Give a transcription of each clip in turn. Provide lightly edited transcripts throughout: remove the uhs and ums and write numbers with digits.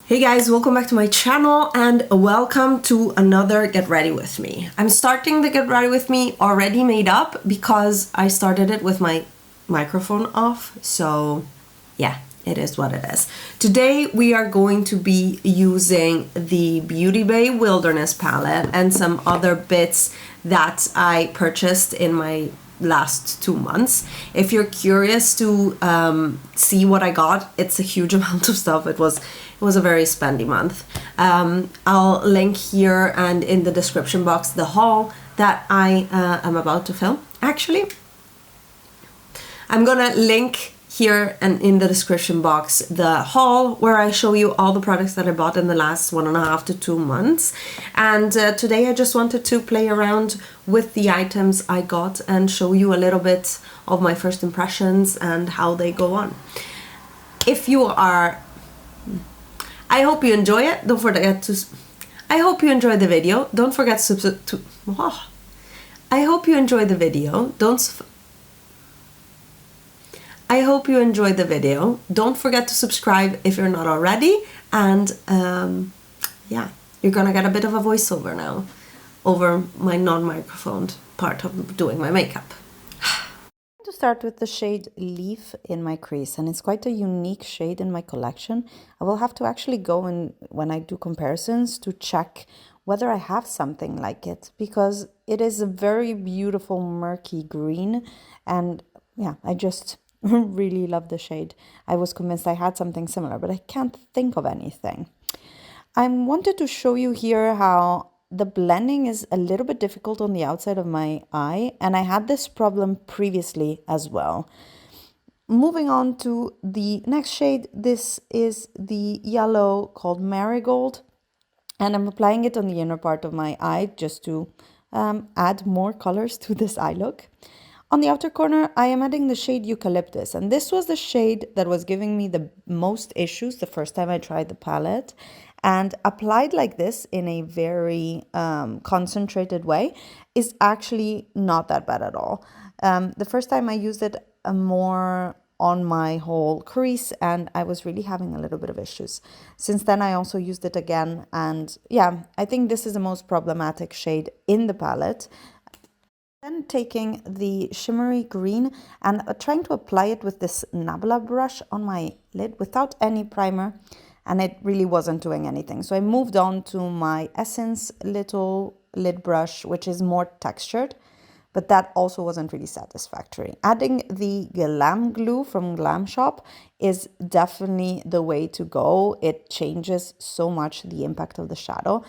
Hey guys, welcome back to my channel and welcome to another Get Ready With Me. I'm starting the Get Ready With Me already made up because I started it with my microphone off, so yeah, it is what it is. Today we are going to be using the Beauty Bay Wilderness palette and some other bits that I purchased in my last 2 months. If you're curious to see what I got, it's a huge amount of stuff. It was a very spendy month. I'll link here and in the description box the haul that I am about to film. Actually, I'm gonna link here and in the description box the haul where I show you all the products that I bought in the last 1.5 to 2 months. And today I just wanted to play around with the items I got and show you a little bit of my first impressions and how they go on. If you are, I hope you enjoy it. Don't forget to, I hope you enjoy the video. Don't forget to, I hope you enjoy the video. I hope you enjoyed the video. Don't forget to subscribe if you're not already. And yeah, you're gonna get a bit of a voiceover now over my non-microphoned part of doing my makeup. To start with the shade Leaf in my crease, and it's quite a unique shade in my collection. I will have to actually go in when I do comparisons to check whether I have something like it, because it is a very beautiful murky green, and yeah, I just really love the shade. I was convinced I had something similar, but I can't think of anything. I wanted to show you here how the blending is a little bit difficult on the outside of my eye, and I had this problem previously as well. Moving on to the next shade, this is the yellow called Marigold, and I'm applying it on the inner part of my eye just to add more colors to this eye look. On the outer corner, I am adding the shade Eucalyptus, and this was the shade that was giving me the most issues the first time I tried the palette. And applied like this in a very concentrated way is actually not that bad at all. The first time I used it more on my whole crease, and I was really having a little bit of issues. Since then, I also used it again, and yeah, I think this is the most problematic shade in the palette. Then taking the shimmery green and trying to apply it with this Nabla brush on my lid without any primer, and it really wasn't doing anything. So I moved on to my Essence little lid brush, which is more textured, but that also wasn't really satisfactory. Adding the Glam Glue from Glam Shop is definitely the way to go. It changes so much the impact of the shadow.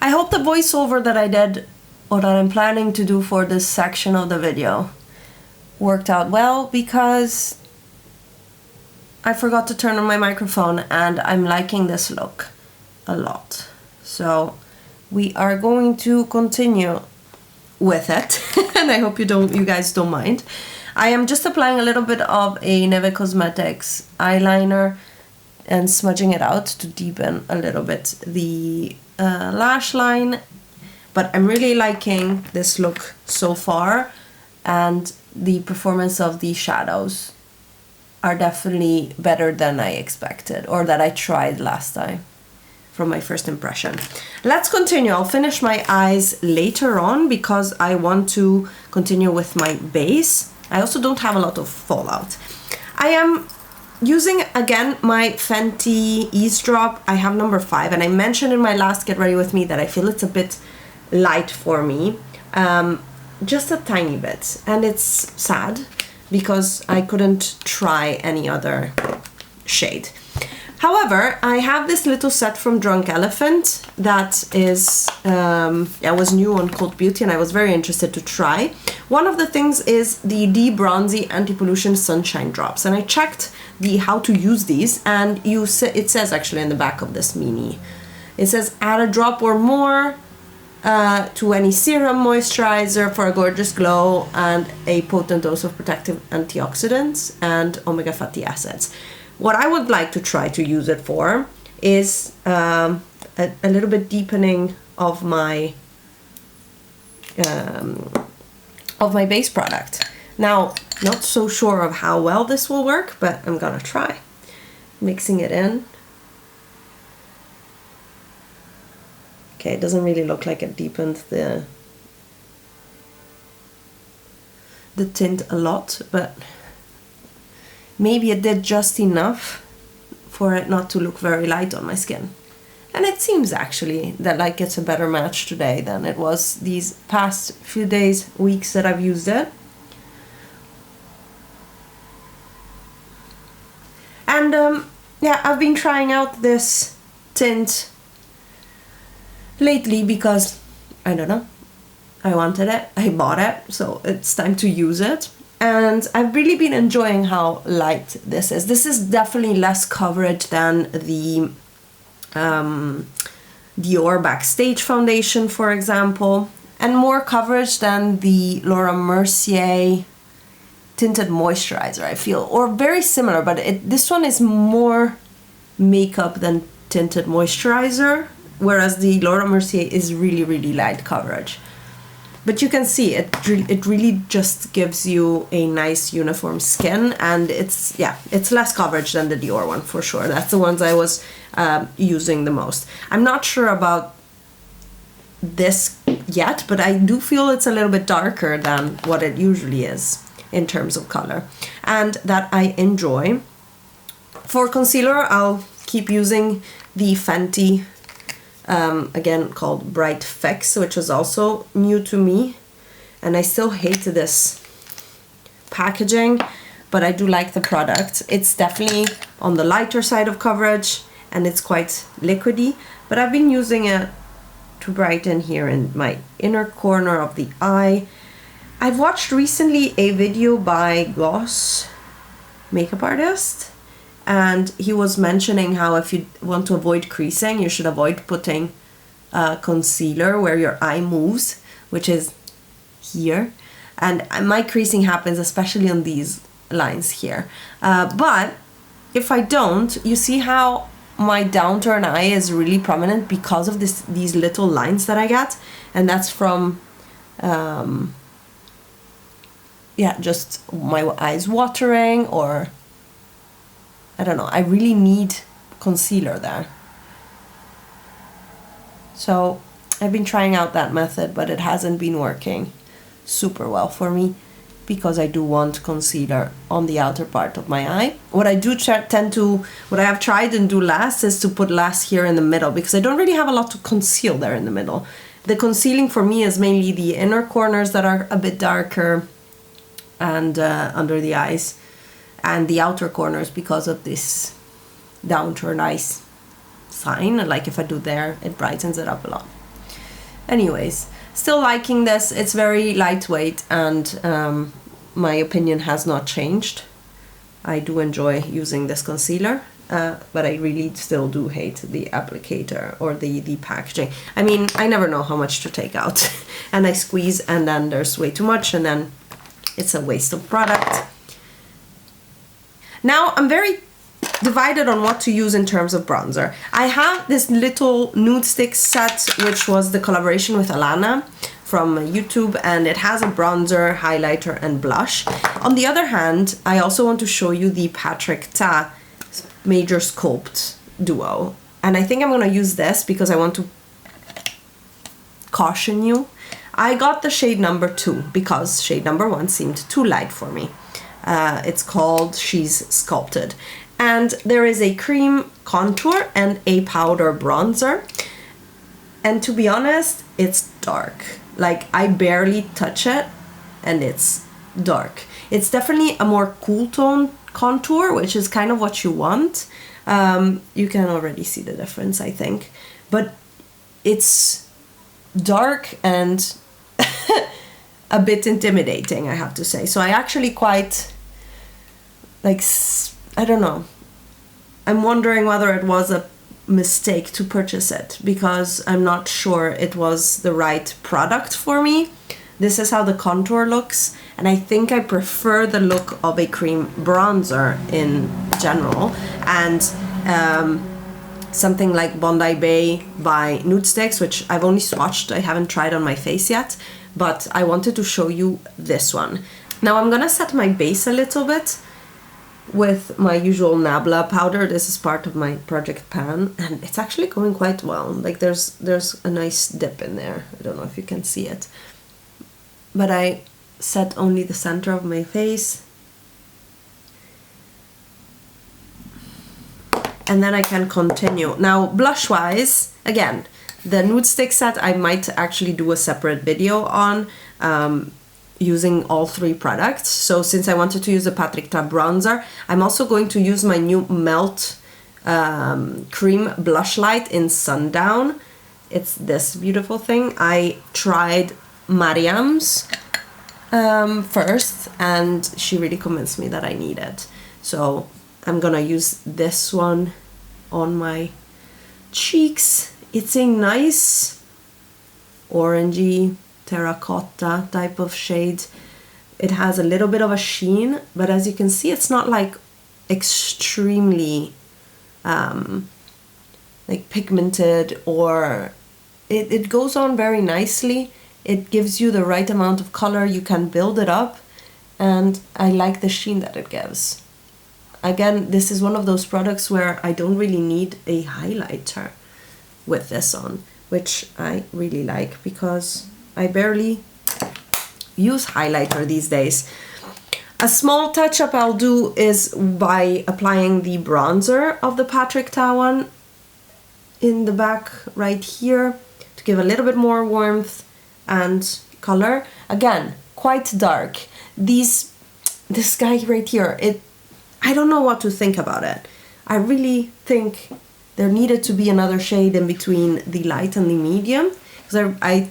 I hope the voiceover that I did or that I'm planning to do for this section of the video worked out well, because I forgot to turn on my microphone and I'm liking this look a lot. So we are going to continue with it and I hope you guys don't mind. I am just applying a little bit of a Neve Cosmetics eyeliner and smudging it out to deepen a little bit the lash line. But I'm really liking this look so far, and the performance of the shadows are definitely better than I expected, or that I tried last time from my first impression. Let's continue. I'll finish my eyes later on because I want to continue with my base. I also don't have a lot of fallout. I am using again my Fenty Eavesdrop. I have number 5, and I mentioned in my last Get Ready With Me that I feel it's a bit light for me, just a tiny bit, and it's sad because I couldn't try any other shade. However, I have this little set from Drunk Elephant that is was new on Cult Beauty, and I was very interested to try. One of the things is the D-Bronzy Anti-Pollution Sunshine Drops, and I checked the how to use these, and it says actually in the back of this mini, it says add a drop or more to any serum, moisturizer for a gorgeous glow, and a potent dose of protective antioxidants and omega fatty acids. What I would like to try to use it for is a little bit deepening of my base product. Now, not so sure of how well this will work, but I'm gonna try. Mixing it in Okay, it doesn't really look like it deepened the tint a lot, but maybe it did just enough for it not to look very light on my skin. And it seems actually that like it's a better match today than it was these past few days, weeks that I've used it. And yeah, I've been trying out this tint lately because, I don't know, I wanted it, I bought it, so it's time to use it. And I've really been enjoying how light this is. This is definitely less coverage than the Dior Backstage foundation, for example, and more coverage than the Laura Mercier tinted moisturizer, I feel, or very similar, but this one is more makeup than tinted moisturizer, whereas the Laura Mercier is really, really light coverage. But you can see it really just gives you a nice uniform skin, and it's less coverage than the Dior one for sure. That's the ones I was using the most. I'm not sure about this yet, but I do feel it's a little bit darker than what it usually is in terms of color, and that I enjoy. For concealer, I'll keep using the Fenty again called Bright Fix, which is also new to me, and I still hate this packaging, but I do like the product. It's definitely on the lighter side of coverage and it's quite liquidy, but I've been using it to brighten here in my inner corner of the eye. I've watched recently a video by Goss, makeup artist, and he was mentioning how if you want to avoid creasing, you should avoid putting concealer where your eye moves, which is here. And my creasing happens especially on these lines here. But if I don't, you see how my downturn eye is really prominent because of these little lines that I get. And that's from, just my eyes watering, or I don't know, I really need concealer there. So I've been trying out that method, but it hasn't been working super well for me because I do want concealer on the outer part of my eye. What I do what I have tried and do last is to put less here in the middle, because I don't really have a lot to conceal there in the middle. The concealing for me is mainly the inner corners that are a bit darker and under the eyes, and the outer corners because of this downturned eyes sign. Like if I do there, it brightens it up a lot. Anyways, still liking this. It's very lightweight, and my opinion has not changed. I do enjoy using this concealer, but I really still do hate the applicator or the packaging. I mean, I never know how much to take out and I squeeze, and then there's way too much, and then it's a waste of product. Now I'm very divided on what to use in terms of bronzer. I have this little nude stick set, which was the collaboration with Alana from YouTube, and it has a bronzer, highlighter, and blush. On the other hand, I also want to show you the Patrick Ta Major Sculpt Duo. And I think I'm gonna use this because I want to caution you. I got the shade number 2 because shade number 1 seemed too light for me. It's called She's Sculpted. And there is a cream contour and a powder bronzer. And to be honest, it's dark. Like, I barely touch it and it's dark. It's definitely a more cool tone contour, which is kind of what you want. You can already see the difference, I think. But it's dark and a bit intimidating, I have to say. So I actually quite, like, I don't know. I'm wondering whether it was a mistake to purchase it, because I'm not sure it was the right product for me. This is how the contour looks, and I think I prefer the look of a cream bronzer in general, and something like Bondi Bay by Nude Sticks, which I've only swatched, I haven't tried on my face yet, but I wanted to show you this one. Now I'm gonna set my base a little bit, with my usual Nabla powder. This is part of my Project Pan, and it's actually going quite well. Like there's a nice dip in there. I don't know if you can see it. But I set only the center of my face. And then I can continue. Now, blush-wise, again, the nude stick set I might actually do a separate video on using all three products. So since I wanted to use the Patrick Ta bronzer, I'm also going to use my new Melt Cream Blush Light in Sundown. It's this beautiful thing. I tried Mariam's first, and she really convinced me that I need it. So I'm gonna use this one on my cheeks. It's a nice orangey terracotta type of shade. It has a little bit of a sheen, but as you can see, it's not like extremely like pigmented, or it goes on very nicely. It gives you the right amount of color. You can build it up, and I like the sheen that it gives. Again, this is one of those products where I don't really need a highlighter with this on, which I really like because I barely use highlighter these days. A small touch-up I'll do is by applying the bronzer of the Patrick Ta one in the back right here to give a little bit more warmth and color. Again, quite dark. This guy right here, I don't know what to think about it. I really think there needed to be another shade in between the light and the medium, because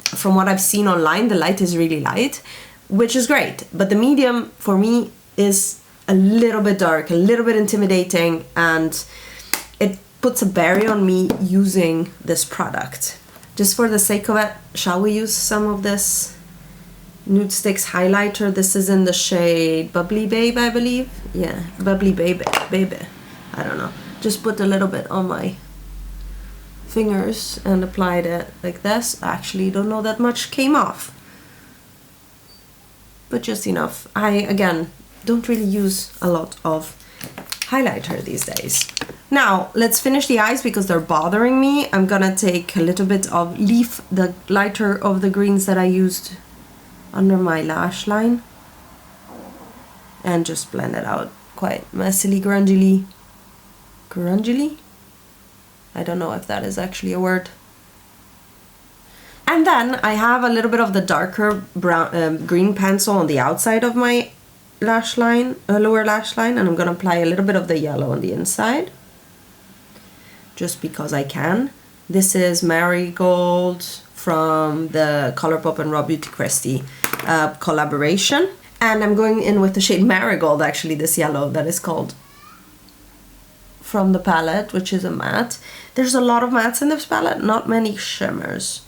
from what I've seen online, the light is really light, which is great, but the medium for me is a little bit dark, a little bit intimidating, and it puts a barrier on me using this product. Just for the sake of it, shall we use some of this Nude Sticks highlighter? This is in the shade Bubbly Babe, I believe. Yeah, Bubbly Baby. I don't know. Just put a little bit on my fingers and applied it like this. I actually don't know that much came off, but just enough. I, again, don't really use a lot of highlighter these days. Now, let's finish the eyes because they're bothering me. I'm gonna take a little bit of Leaf, the lighter of the greens that I used under my lash line, and just blend it out quite messily, grungily. I don't know if that is actually a word. And then I have a little bit of the darker brown, green pencil on the outside of my lash line, lower lash line, and I'm gonna apply a little bit of the yellow on the inside, just because I can. This is Marigold from the Colourpop and Raw Beauty Christie collaboration. And I'm going in with the shade Marigold, actually, this yellow that is called, from the palette, which is a matte. There's a lot of mattes in this palette, not many shimmers.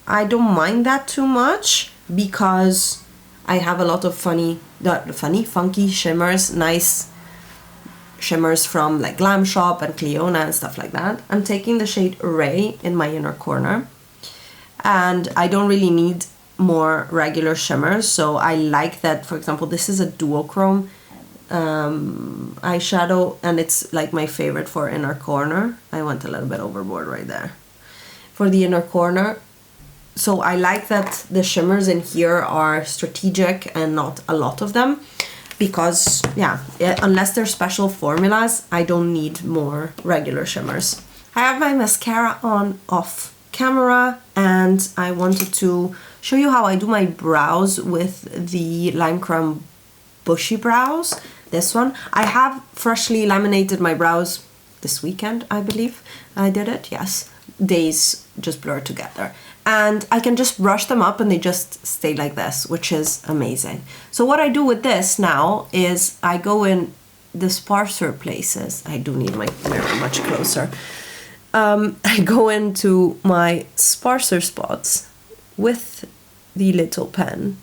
I don't mind that too much because I have a lot of funky shimmers, nice shimmers from like Glam Shop and Cleona and stuff like that. I'm taking the shade Ray in my inner corner, and I don't really need more regular shimmers, so I like that. For example, this is a duochrome eyeshadow, and it's like my favorite for inner corner. I went a little bit overboard right there for the inner corner. So I like that the shimmers in here are strategic and not a lot of them, because yeah, unless they're special formulas, I don't need more regular shimmers. I have my mascara on off camera, and I wanted to show you how I do my brows with the Lime Crumb Bushy Brows. This one, I have freshly laminated my brows this weekend, I believe I did it, yes. Days just blur together. And I can just brush them up and they just stay like this, which is amazing. So what I do with this now is I go in the sparser places. I do need my mirror much closer. I go into my sparser spots with the little pen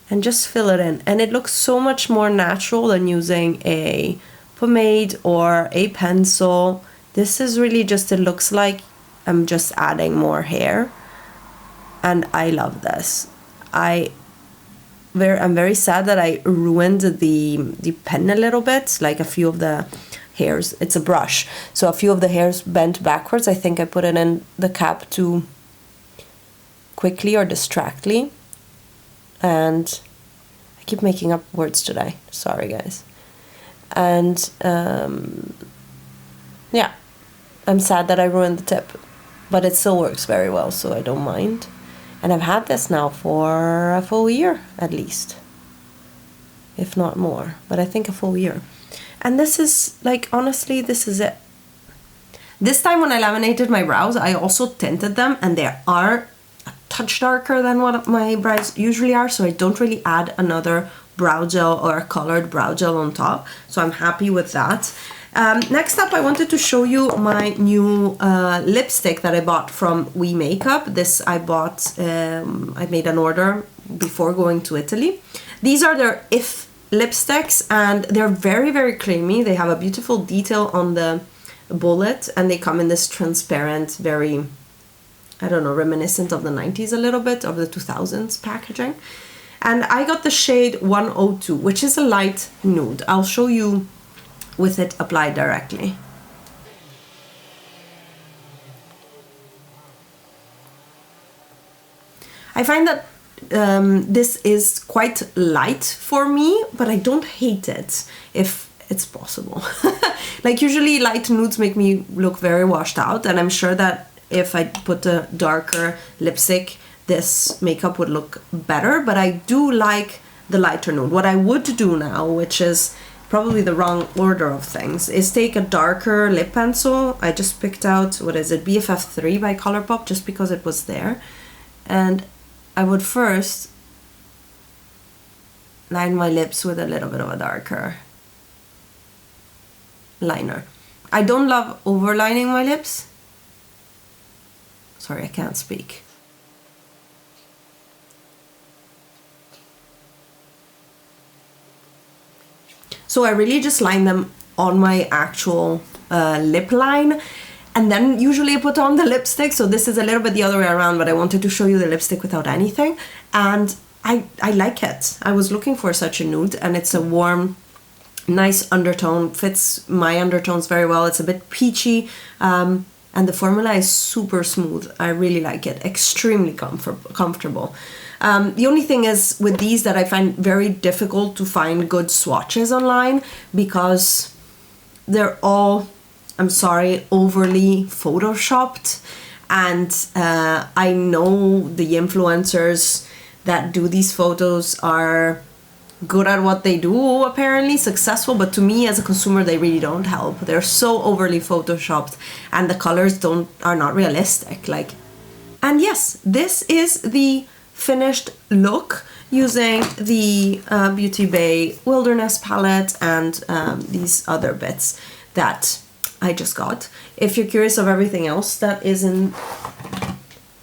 and just fill it in, and it looks so much more natural than using a pomade or a pencil. This is really just, it looks like I'm just adding more hair, and I love this. I I'm very sad that I ruined the pen a little bit, like a few of the hairs. It's a brush, so a few of the hairs bent backwards. I think I put it in the cap too quickly or distractly, and I keep making up words today. Sorry, guys. And yeah, I'm sad that I ruined the tip, but it still works very well, so I don't mind. And I've had this now for a full year at least, if not more, but I think a full year. And this is, like, honestly, this is it. This time when I laminated my brows, I also tinted them, and they are a touch darker than what my brows usually are, so I don't really add another brow gel or a colored brow gel on top, so I'm happy with that. Next up, I wanted to show you my new lipstick that I bought from We Makeup. This I bought, I made an order before going to Italy. These are their If lipsticks, and they're very, very creamy. They have a beautiful detail on the bullet, and they come in this transparent, very, I don't know, reminiscent of the 90s a little bit, of the 2000s packaging. And I got the shade 102, which is a light nude. I'll show you with it applied directly. I find that this is quite light for me, but I don't hate it if it's possible. Like, usually light nudes make me look very washed out, and I'm sure that if I put a darker lipstick, this makeup would look better, but I do like the lighter nude. What I would do now, which is probably the wrong order of things, is take a darker lip pencil. I just picked out, what is it, BFF3 by Colourpop, just because it was there. And I would first line my lips with a little bit of a darker liner. I don't love overlining my lips. Sorry, I can't speak. So I really just line them on my actual lip line, and then usually I put on the lipstick. So this is a little bit the other way around, but I wanted to show you the lipstick without anything, and I like it. I was looking for such a nude, and it's a warm, nice undertone, fits my undertones very well. It's a bit peachy, and the formula is super smooth. I really like it, extremely comfortable. The only thing is with these that I find very difficult to find good swatches online, because they're all, I'm sorry, overly photoshopped, and I know the influencers that do these photos are good at what they do, apparently successful, but to me as a consumer they really don't help. They're so overly photoshopped, and the colors are not realistic. Like, and yes, this is the finished look using the Beauty Bay Wilderness palette and these other bits that I just got. If you're curious of everything else that is in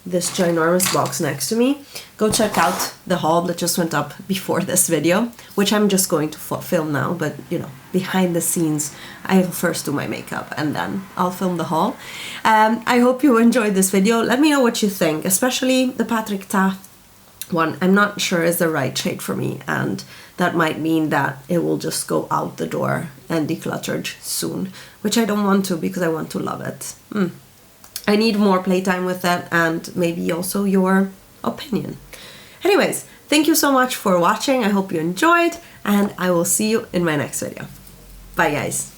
this ginormous box next to me, go check out the haul that just went up before this video, which I'm just going to film now, but you know, behind the scenes I will first do my makeup and then I'll film the haul. I hope you enjoyed this video. Let me know what you think, especially the Patrick Ta one. I'm not sure is the right shade for me, and that might mean that it will just go out the door and decluttered soon, which I don't want to, because I want to love it. I need more playtime with that, and maybe also your opinion. Anyways, thank you so much for watching. I hope you enjoyed, and I will see you in my next video. Bye, guys.